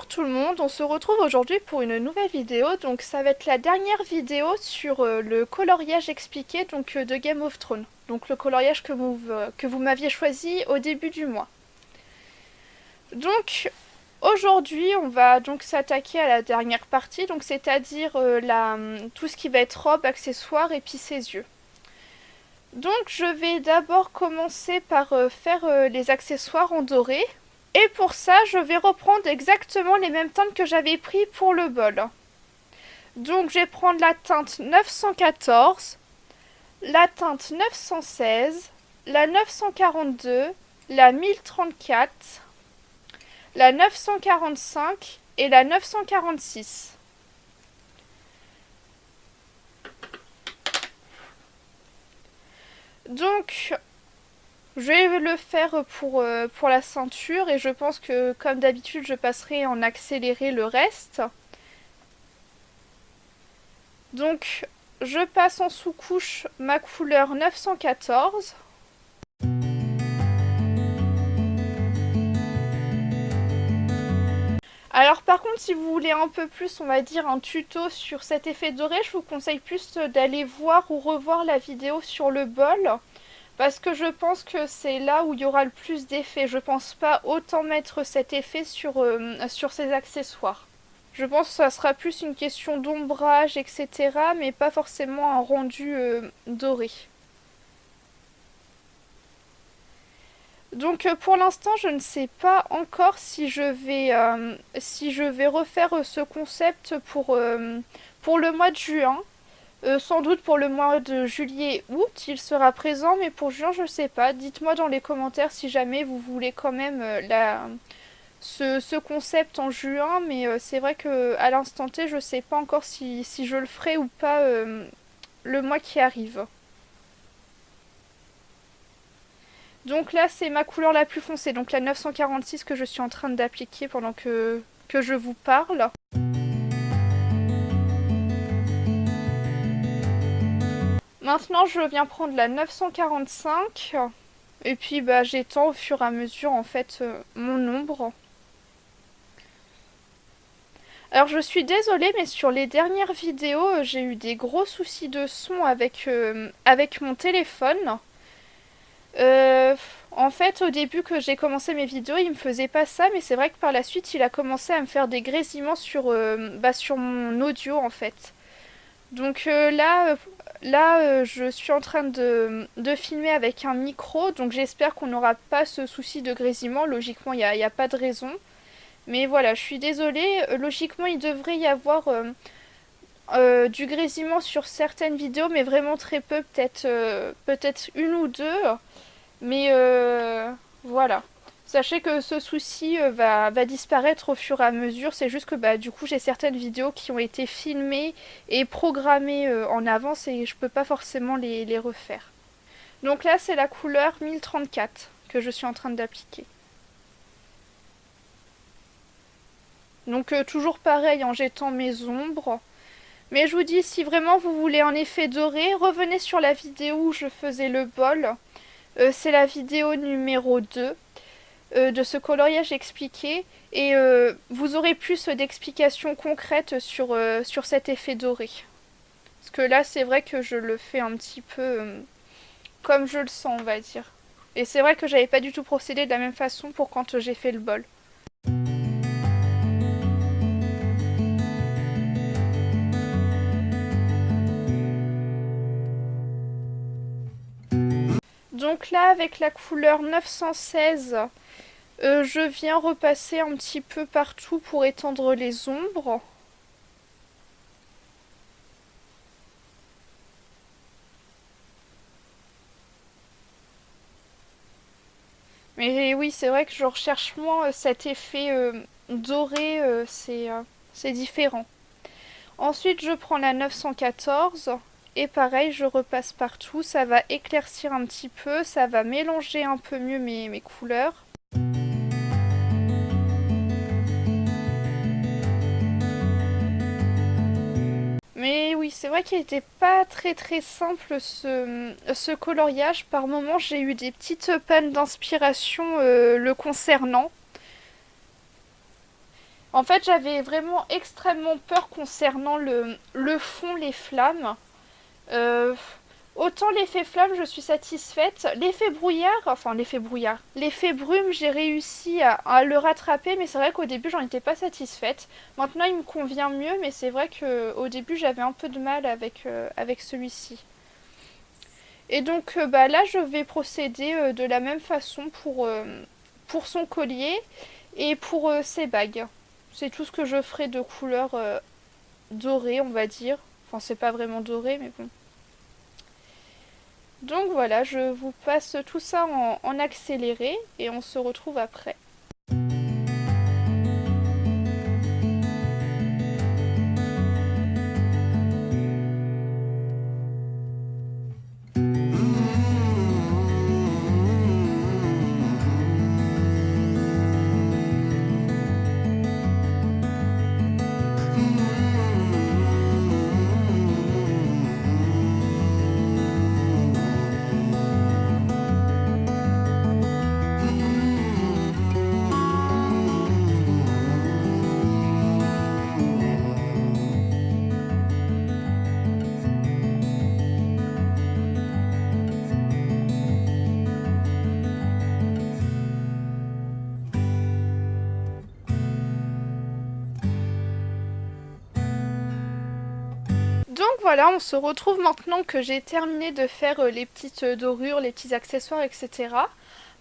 Bonjour tout le monde, on se retrouve aujourd'hui pour une nouvelle vidéo. Donc ça va être la dernière vidéo sur le coloriage expliqué de Game of Thrones. Donc le coloriage que vous m'aviez choisi au début du mois. Donc aujourd'hui on va donc s'attaquer à la dernière partie, donc c'est-à-dire tout ce qui va être robe, accessoires et puis ses yeux. Donc je vais d'abord commencer par faire les accessoires en doré. Et pour ça, je vais reprendre exactement les mêmes teintes que j'avais pris pour le bol. Donc je vais prendre la teinte 914, la teinte 916, la 942, la 1034, la 945 et la 946. Donc je vais le faire pour la ceinture et je pense que comme d'habitude je passerai en accéléré le reste. Donc je passe en sous-couche ma couleur 914. Alors par contre si vous voulez un peu plus, on va dire un tuto sur cet effet doré, je vous conseille plus d'aller voir ou revoir la vidéo sur le bol. Parce que je pense que c'est là où il y aura le plus d'effet. Je pense pas autant mettre cet effet sur ces accessoires. Je pense que ça sera plus une question d'ombrage, etc. Mais pas forcément un rendu doré. Donc pour l'instant, je ne sais pas encore si je vais refaire ce concept pour le mois de juin. Sans doute pour le mois de juillet-août, il sera présent, mais pour juin, je ne sais pas. Dites-moi dans les commentaires si jamais vous voulez quand même ce concept en juin, mais c'est vrai qu'à l'instant T, je ne sais pas encore si je le ferai ou pas le mois qui arrive. Donc là, c'est ma couleur la plus foncée, donc la 946 que je suis en train d'appliquer pendant que je vous parle. Maintenant, je viens prendre la 945 et puis j'étends au fur et à mesure en fait mon ombre. Alors je suis désolée mais sur les dernières vidéos j'ai eu des gros soucis de son avec mon téléphone. En fait au début que j'ai commencé mes vidéos il me faisait pas ça, mais c'est vrai que par la suite il a commencé à me faire des grésillements sur mon audio en fait. Donc là, je suis en train de filmer avec un micro, donc j'espère qu'on n'aura pas ce souci de grésillement. Logiquement, il n'y a pas de raison. Mais voilà, je suis désolée. Logiquement, il devrait y avoir du grésillement sur certaines vidéos, mais vraiment très peu, peut-être une ou deux. Mais voilà. Sachez que ce souci va disparaître au fur et à mesure. C'est juste que du coup j'ai certaines vidéos qui ont été filmées et programmées en avance et je peux pas forcément les refaire. Donc là c'est la couleur 1034 que je suis en train d'appliquer. Donc toujours pareil en jetant mes ombres. Mais je vous dis, si vraiment vous voulez un effet doré, revenez sur la vidéo où je faisais le bol. C'est la vidéo numéro 2. De ce coloriage expliqué et vous aurez plus d'explications concrètes sur cet effet doré. Parce que là c'est vrai que je le fais un petit peu comme je le sens on va dire. Et c'est vrai que j'avais pas du tout procédé de la même façon pour quand j'ai fait le bol. Donc là avec la couleur 916 je viens repasser un petit peu partout pour étendre les ombres. Mais oui, c'est vrai que je recherche moins cet effet doré, c'est différent. Ensuite, je prends la 914 et pareil, je repasse partout. Ça va éclaircir un petit peu, ça va mélanger un peu mieux mes couleurs. Mais oui, c'est vrai qu'il n'était pas très simple ce coloriage. Par moments, j'ai eu des petites pannes d'inspiration le concernant. En fait, j'avais vraiment extrêmement peur concernant le fond, les flammes. Euh, Autant l'effet flamme, je suis satisfaite. L'effet brouillard, enfin l'effet brouillard, l'effet brume, j'ai réussi à le rattraper, mais c'est vrai qu'au début, j'en étais pas satisfaite. Maintenant, il me convient mieux, mais c'est vrai qu'au début, j'avais un peu de mal avec celui-ci. Et donc bah, là, je vais procéder de la même façon pour son collier et pour ses bagues. C'est tout ce que je ferai de couleur dorée, on va dire. Enfin, c'est pas vraiment doré, mais bon. Donc voilà, je vous passe tout ça en accéléré et on se retrouve après. Donc voilà, on se retrouve maintenant que j'ai terminé de faire les petites dorures, les petits accessoires, etc.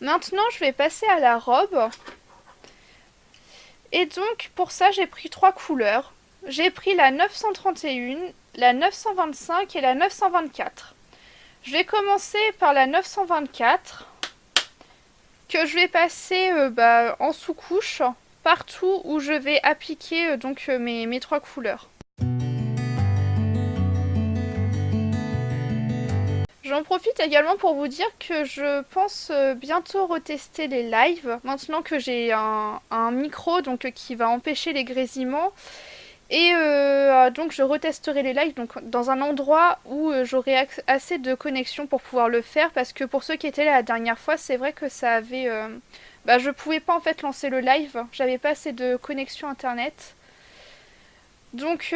Maintenant, je vais passer à la robe. Et donc, pour ça, j'ai pris trois couleurs. J'ai pris la 931, la 925 et la 924. Je vais commencer par la 924, que je vais passer bah, en sous-couche, partout où je vais appliquer mes trois couleurs. J'en profite également pour vous dire que je pense bientôt retester les lives, maintenant que j'ai un micro qui va empêcher les grésillements. Et donc je retesterai les lives dans un endroit où j'aurai assez de connexion pour pouvoir le faire, parce que pour ceux qui étaient là la dernière fois, c'est vrai que ça avait... bah, je pouvais pas en fait lancer le live, j'avais pas assez de connexion internet. Donc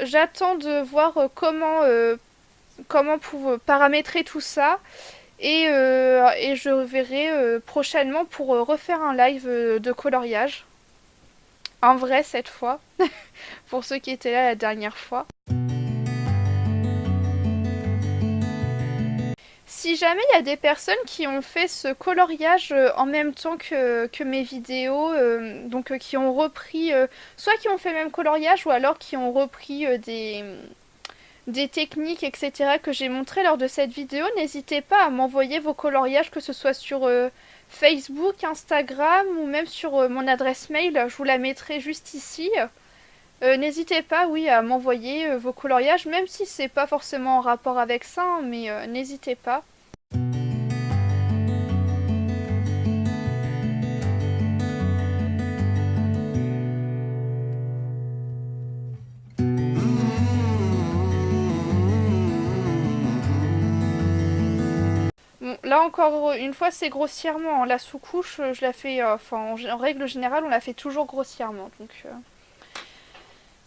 j'attends de voir comment paramétrer tout ça. Et je verrai prochainement pour refaire un live de coloriage. Un vrai cette fois, pour ceux qui étaient là la dernière fois. Si jamais il y a des personnes qui ont fait ce coloriage en même temps que mes vidéos, qui ont repris, soit qui ont fait le même coloriage ou alors qui ont repris des techniques, etc. que j'ai montré lors de cette vidéo, n'hésitez pas à m'envoyer vos coloriages, que ce soit sur Facebook, Instagram ou même sur mon adresse mail. Je vous la mettrai juste ici. N'hésitez pas, oui, à m'envoyer vos coloriages, même si c'est pas forcément en rapport avec ça, hein, mais n'hésitez pas. Bon, là encore une fois, c'est grossièrement, hein. La sous-couche, je la fais, en règle générale, on la fait toujours grossièrement.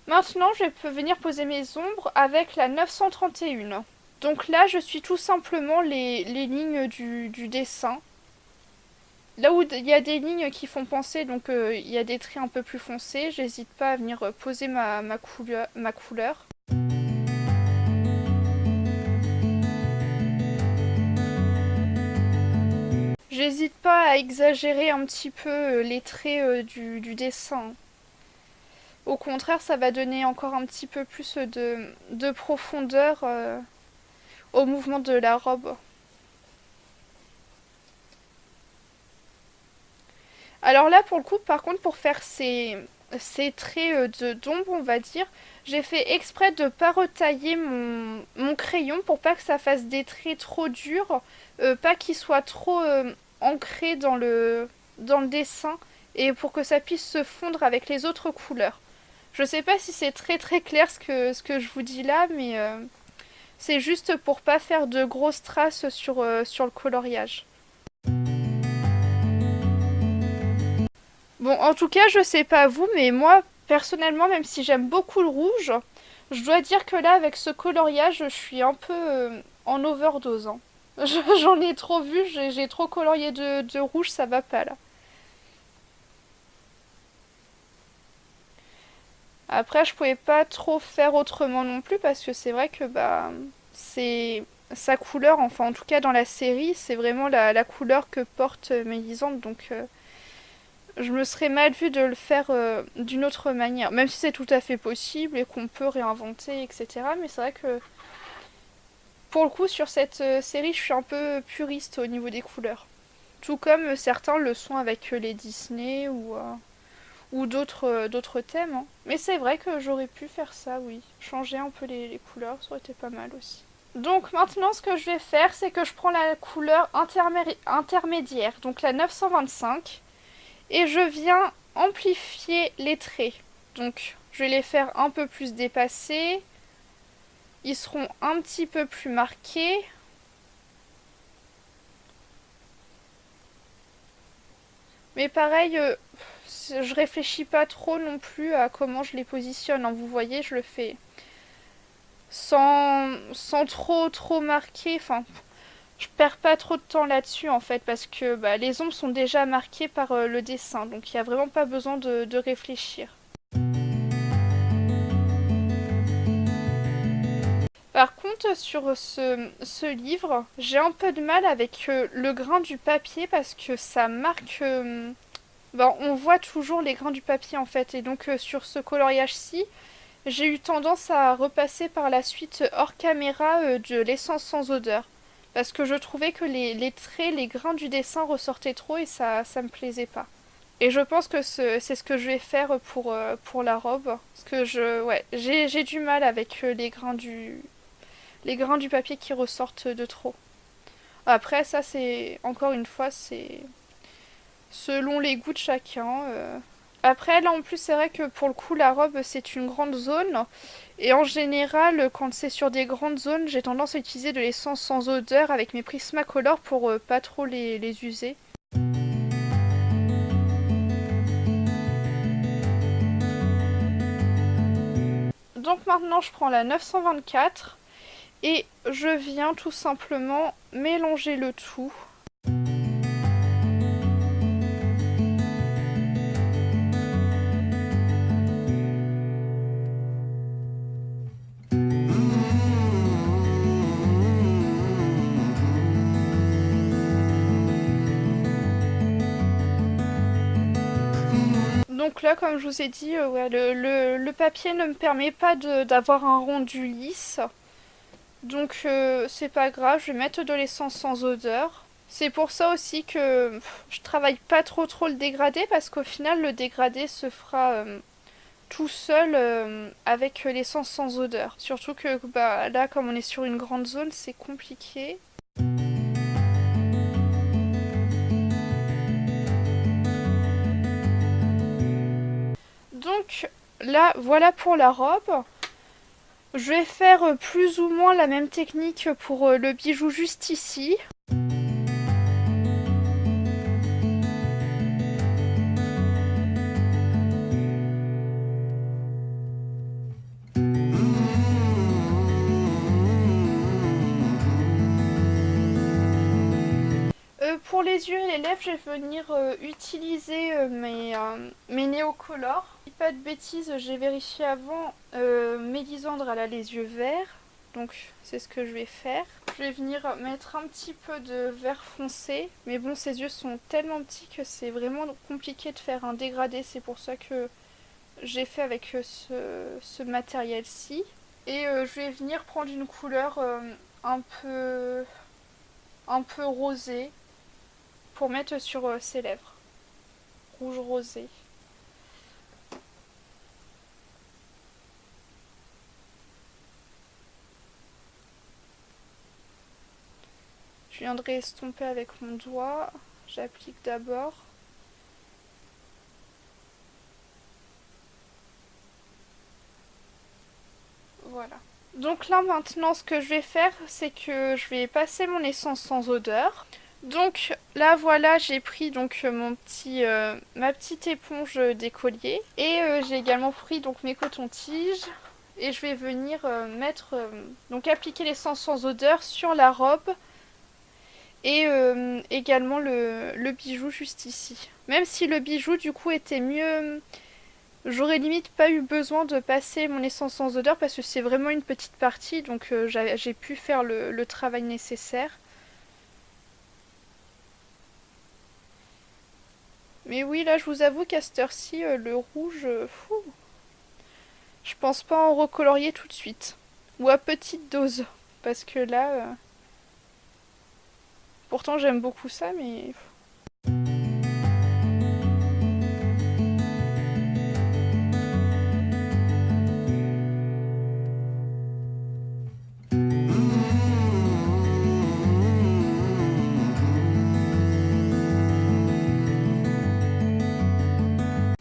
Maintenant, je peux venir poser mes ombres avec la 931. Donc là, je suis tout simplement les lignes du dessin. Là où il y a des lignes qui font penser, il y a des traits un peu plus foncés, j'hésite pas à venir poser ma couleur. J'hésite pas à exagérer un petit peu les traits du dessin. Au contraire, ça va donner encore un petit peu plus de profondeur au mouvement de la robe. Alors là, pour le coup, par contre, pour faire ces traits d'ombre, on va dire, j'ai fait exprès de ne pas retailler mon crayon pour pas que ça fasse des traits trop durs, pas qu'ils soient trop ancrés dans le dessin, et pour que ça puisse se fondre avec les autres couleurs. Je sais pas si c'est très très clair ce que je vous dis là, mais c'est juste pour pas faire de grosses traces sur le coloriage. Bon, en tout cas, je sais pas vous, mais moi, personnellement, même si j'aime beaucoup le rouge, je dois dire que là, avec ce coloriage, je suis un peu en overdose, hein. J'en ai trop vu, j'ai trop colorié de rouge, ça va pas là. Après, je pouvais pas trop faire autrement non plus parce que c'est vrai que bah c'est sa couleur, enfin en tout cas dans la série, c'est vraiment la couleur que porte Mélisande, donc je me serais mal vue de le faire d'une autre manière, même si c'est tout à fait possible et qu'on peut réinventer, etc. Mais c'est vrai que pour le coup, sur cette série, je suis un peu puriste au niveau des couleurs. Tout comme certains le sont avec les Disney ou d'autres thèmes, hein. Mais c'est vrai que j'aurais pu faire ça, oui. Changer un peu les couleurs, ça aurait été pas mal aussi. Donc maintenant, ce que je vais faire, c'est que je prends la couleur intermédiaire, donc la 925, et je viens amplifier les traits. Donc je vais les faire un peu plus dépassés. Ils seront un petit peu plus marqués. Mais pareil, je réfléchis pas trop non plus à comment je les positionne, hein. Vous voyez, je le fais sans trop marquer. Enfin, je perds pas trop de temps là-dessus en fait, parce que bah, les ombres sont déjà marquées par le dessin. Donc il n'y a vraiment pas besoin de réfléchir. Par contre, sur ce livre, j'ai un peu de mal avec le grain du papier parce que ça marque. Ben, on voit toujours les grains du papier en fait. Et donc, sur ce coloriage-ci, j'ai eu tendance à repasser par la suite hors caméra de l'essence sans odeur. Parce que je trouvais que les traits, les grains du dessin ressortaient trop et ça me plaisait pas. Et je pense que c'est ce que je vais faire pour la robe. Parce que ouais, j'ai du mal avec les grains du papier qui ressortent de trop. Après, ça, c'est encore une fois, c'est selon les goûts de chacun. Après, là en plus, c'est vrai que pour le coup, la robe c'est une grande zone. Et en général, quand c'est sur des grandes zones, j'ai tendance à utiliser de l'essence sans odeur avec mes Prismacolor pour pas trop les user. Donc maintenant, je prends la 924 et je viens tout simplement mélanger le tout. Donc là, comme je vous ai dit, ouais, le papier ne me permet pas d'avoir un rendu lisse. Donc c'est pas grave, je vais mettre de l'essence sans odeur. C'est pour ça aussi que je travaille pas trop le dégradé parce qu'au final le dégradé se fera tout seul avec l'essence sans odeur. Surtout que bah, là comme on est sur une grande zone c'est compliqué. Donc là voilà pour la robe. Je vais faire plus ou moins la même technique pour le bijou juste ici. Pour les yeux et les lèvres, je vais venir utiliser mes néocolores. Si pas de bêtises, j'ai vérifié avant. Mélisandre, elle a les yeux verts. Donc c'est ce que je vais faire. Je vais venir mettre un petit peu de vert foncé. Mais bon, ses yeux sont tellement petits que c'est vraiment compliqué de faire un dégradé. C'est pour ça que j'ai fait avec ce matériel-ci. Et je vais venir prendre une couleur un peu rosée pour mettre sur ses lèvres. Rouge rosé. Je viendrai estomper avec mon doigt. J'applique d'abord. Voilà. Donc là maintenant ce que je vais faire c'est que je vais passer mon essence sans odeur. Donc là voilà, j'ai pris donc ma petite éponge d'écolier et j'ai également pris donc mes cotons-tiges et je vais venir donc appliquer l'essence sans odeur sur la robe et également le bijou juste ici. Même si le bijou du coup était mieux, j'aurais limite pas eu besoin de passer mon essence sans odeur parce que c'est vraiment une petite partie donc j'ai pu faire le travail nécessaire. Mais oui, là, je vous avoue qu'à cette heure-ci, le rouge, je pense pas en recolorier tout de suite. Ou à petite dose. Parce que là, pourtant j'aime beaucoup ça, mais...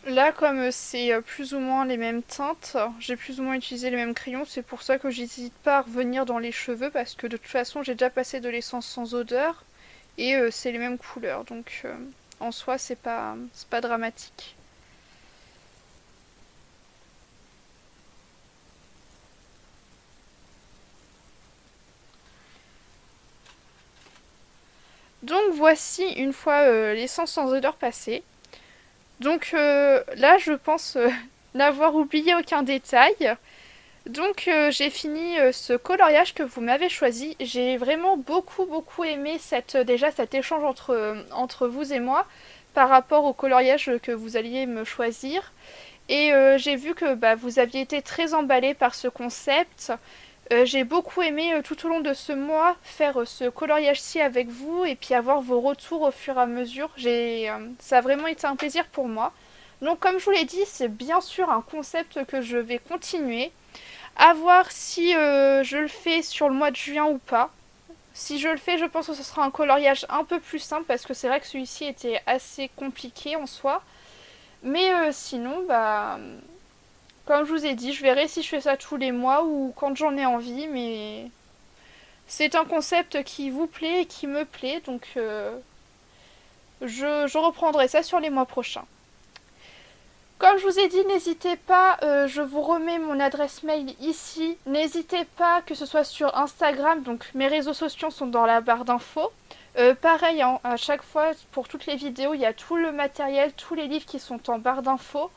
Là, comme c'est plus ou moins les mêmes teintes, j'ai plus ou moins utilisé les mêmes crayons, c'est pour ça que j'hésite pas à revenir dans les cheveux, parce que de toute façon, j'ai déjà passé de l'essence sans odeur, et c'est les mêmes couleurs, donc en soi, c'est pas dramatique. Donc voici une fois l'essence sans odeur passée. Donc là, je pense n'avoir oublié aucun détail. Donc j'ai fini ce coloriage que vous m'avez choisi. J'ai vraiment beaucoup aimé déjà cet échange entre vous et moi par rapport au coloriage que vous alliez me choisir. Et j'ai vu que bah, vous aviez été très emballé par ce concept. J'ai beaucoup aimé tout au long de ce mois faire ce coloriage-ci avec vous et puis avoir vos retours au fur et à mesure. Ça a vraiment été un plaisir pour moi. Donc comme je vous l'ai dit, c'est bien sûr un concept que je vais continuer. À voir si je le fais sur le mois de juin ou pas. Si je le fais, je pense que ce sera un coloriage un peu plus simple parce que c'est vrai que celui-ci était assez compliqué en soi. Mais sinon, bah, comme je vous ai dit, je verrai si je fais ça tous les mois ou quand j'en ai envie, mais c'est un concept qui vous plaît et qui me plaît, donc je reprendrai ça sur les mois prochains. Comme je vous ai dit, n'hésitez pas, je vous remets mon adresse mail ici. N'hésitez pas, que ce soit sur Instagram, donc mes réseaux sociaux sont dans la barre d'infos. Pareil, hein, à chaque fois, pour toutes les vidéos, il y a tout le matériel, tous les livres qui sont en barre d'infos.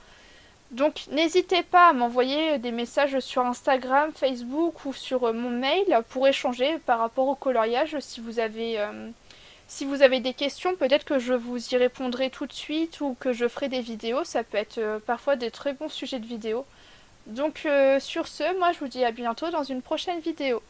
Donc n'hésitez pas à m'envoyer des messages sur Instagram, Facebook ou sur mon mail pour échanger par rapport au coloriage si vous avez des questions, peut-être que je vous y répondrai tout de suite ou que je ferai des vidéos. Ça peut être parfois des très bons sujets de vidéos. Donc sur ce, moi je vous dis à bientôt dans une prochaine vidéo.